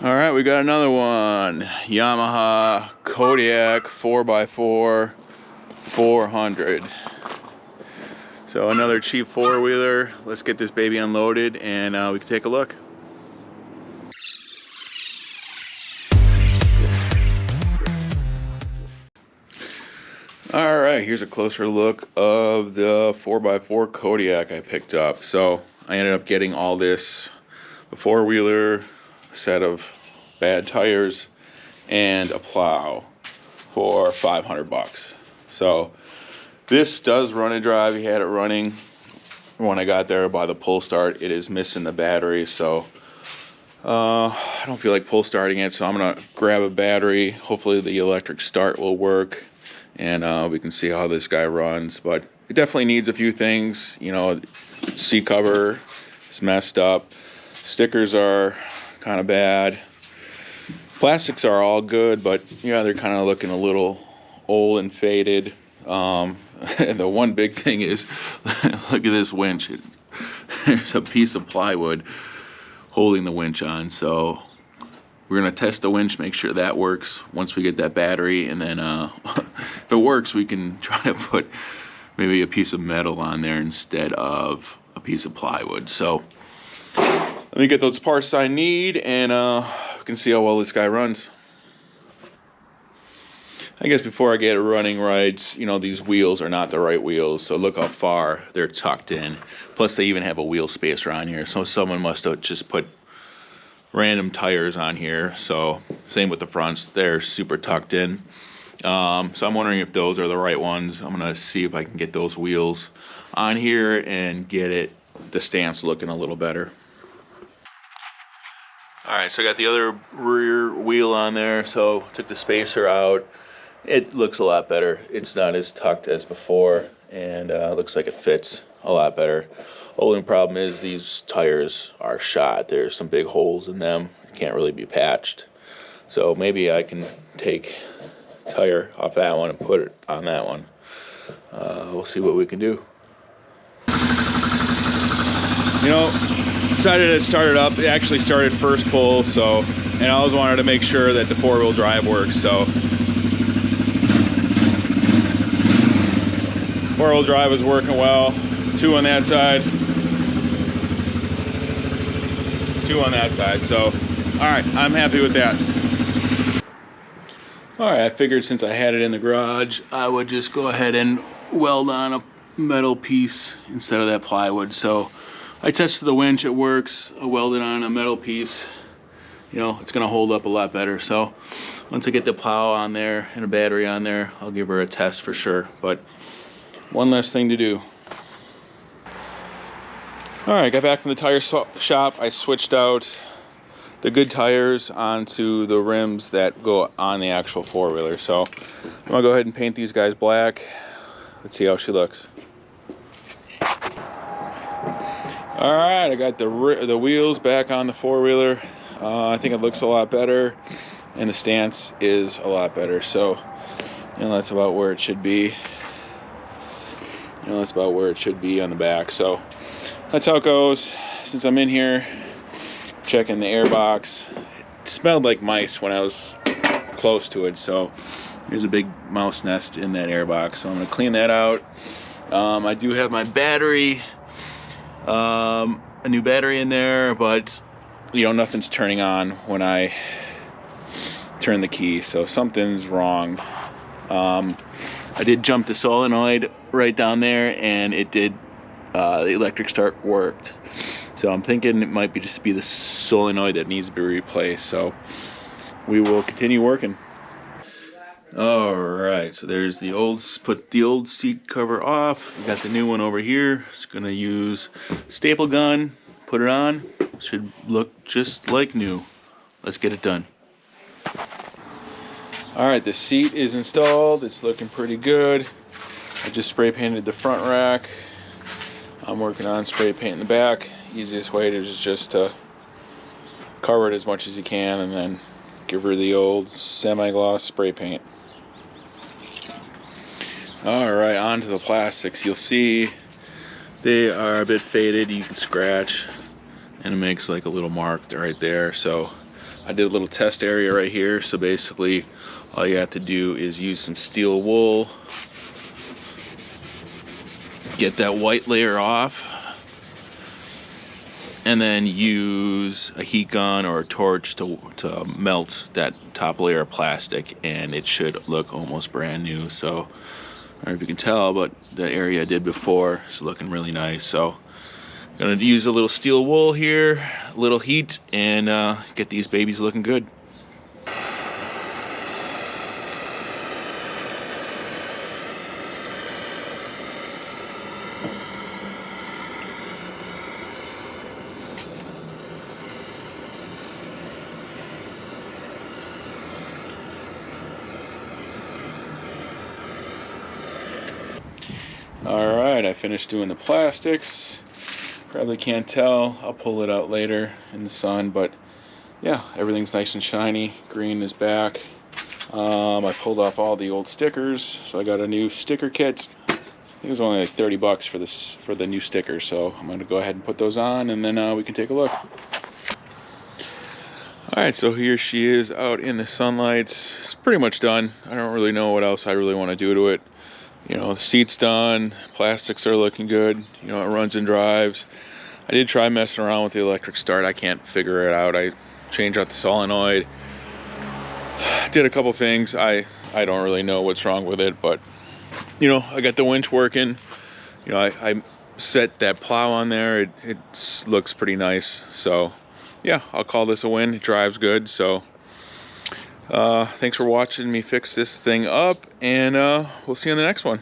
All right, we got another one. Yamaha Kodiak 4x4 400. So another cheap four-wheeler. Let's get this baby unloaded and we can take a look. All right, here's a closer look of the 4x4 Kodiak I picked up. So I ended up getting all this, the four-wheeler, set of bad tires, and a plow for 500 bucks. So this does run and drive. He had it running when I got there by the pull start. It is missing the battery, so I don't feel like pull starting it, so I'm gonna grab a battery. Hopefully the electric start will work, and we can see how this guy runs. But it definitely needs a few things. You know, seat cover is messed up, stickers are kind of bad, plastics are all good, but yeah, they're kind of looking a little old and faded. And the one big thing is, look at this winch. There's a piece of plywood holding the winch on, so we're gonna test the winch, make sure that works once we get that battery, and then if it works, we can try to put maybe a piece of metal on there instead of a piece of plywood. So let me get those parts I need, and we can see how well this guy runs. I guess before I get it running right, you know, these wheels are not the right wheels, so look how far they're tucked in. Plus they even have a wheel spacer on here, so someone must have just put random tires on here. So same with the fronts, they're super tucked in. So I'm wondering if those are the right ones. I'm gonna see if I can get those wheels on here and get the stance looking a little better. All right, so I got the other rear wheel on there, so took the spacer out. It looks a lot better. It's not as tucked as before, and looks like it fits a lot better. Only problem is these tires are shot. There's some big holes in them. Can't really be patched. So maybe I can take tire off that one and put it on that one. We'll see what we can do. You know, decided to start it up. It actually started first pull, so, and I always wanted to make sure that the four-wheel drive works, so four-wheel drive is working well. 2 on that side, 2 on that side. So, all right, I'm happy with that. All right, I figured since I had it in the garage, I would just go ahead and weld on a metal piece instead of that plywood. So I tested the winch, it works. I welded on a metal piece. You know, it's gonna hold up a lot better. So once I get the plow on there and a battery on there, I'll give her a test for sure. But one less thing to do. All right, got back from the tire shop. I switched out the good tires onto the rims that go on the actual four-wheeler. So I'm gonna go ahead and paint these guys black. Let's see how she looks. All right, I got the wheels back on the four-wheeler. I think it looks a lot better, and the stance is a lot better. So, you know, that's about where it should be. You know, that's about where it should be on the back. So that's how it goes. Since I'm in here checking the air box, it smelled like mice when I was close to it. So there's a big mouse nest in that air box. So I'm gonna clean that out. I do have my battery, a new battery in there, but you know, nothing's turning on when I turn the key. So something's wrong. I did jump the solenoid right down there, and it did, the electric start worked. So I'm thinking it might just be the solenoid that needs to be replaced. So we will continue working. All right, so there's the old, put the old seat cover off. We got the new one over here. It's gonna use staple gun, put it on. Should look just like new. Let's get it done. All right, the seat is installed. It's looking pretty good. I just spray painted the front rack. I'm working on spray painting the back. Easiest way is just to cover it as much as you can and then give her the old semi-gloss spray paint. All right, on to the plastics. You'll see they are a bit faded. You can scratch and it makes like a little mark right there. So I did a little test area right here. So basically all you have to do is use some steel wool, get that white layer off, and then use a heat gun or a torch to melt that top layer of plastic, and it should look almost brand new. So I don't know if you can tell, but the area I did before is looking really nice. So I'm gonna use a little steel wool here, a little heat, and get these babies looking good. Alright, I finished doing the plastics. Probably can't tell. I'll pull it out later in the sun, but yeah, everything's nice and shiny. Green is back. I pulled off all the old stickers, so I got a new sticker kit. I think it was only like 30 bucks for the new stickers, so I'm gonna go ahead and put those on, and then we can take a look. Alright, so here she is out in the sunlight. It's pretty much done. I don't really know what else I really want to do to it. You know, the seat's done, plastics are looking good, you know, it runs and drives. I did try messing around with the electric start. I can't figure it out. I changed out the solenoid, did a couple things. I don't really know what's wrong with it, but you know, I got the winch working. You know, I set that plow on there. It looks pretty nice. So yeah, I'll call this a win. It drives good. So thanks for watching me fix this thing up, and we'll see you on the next one.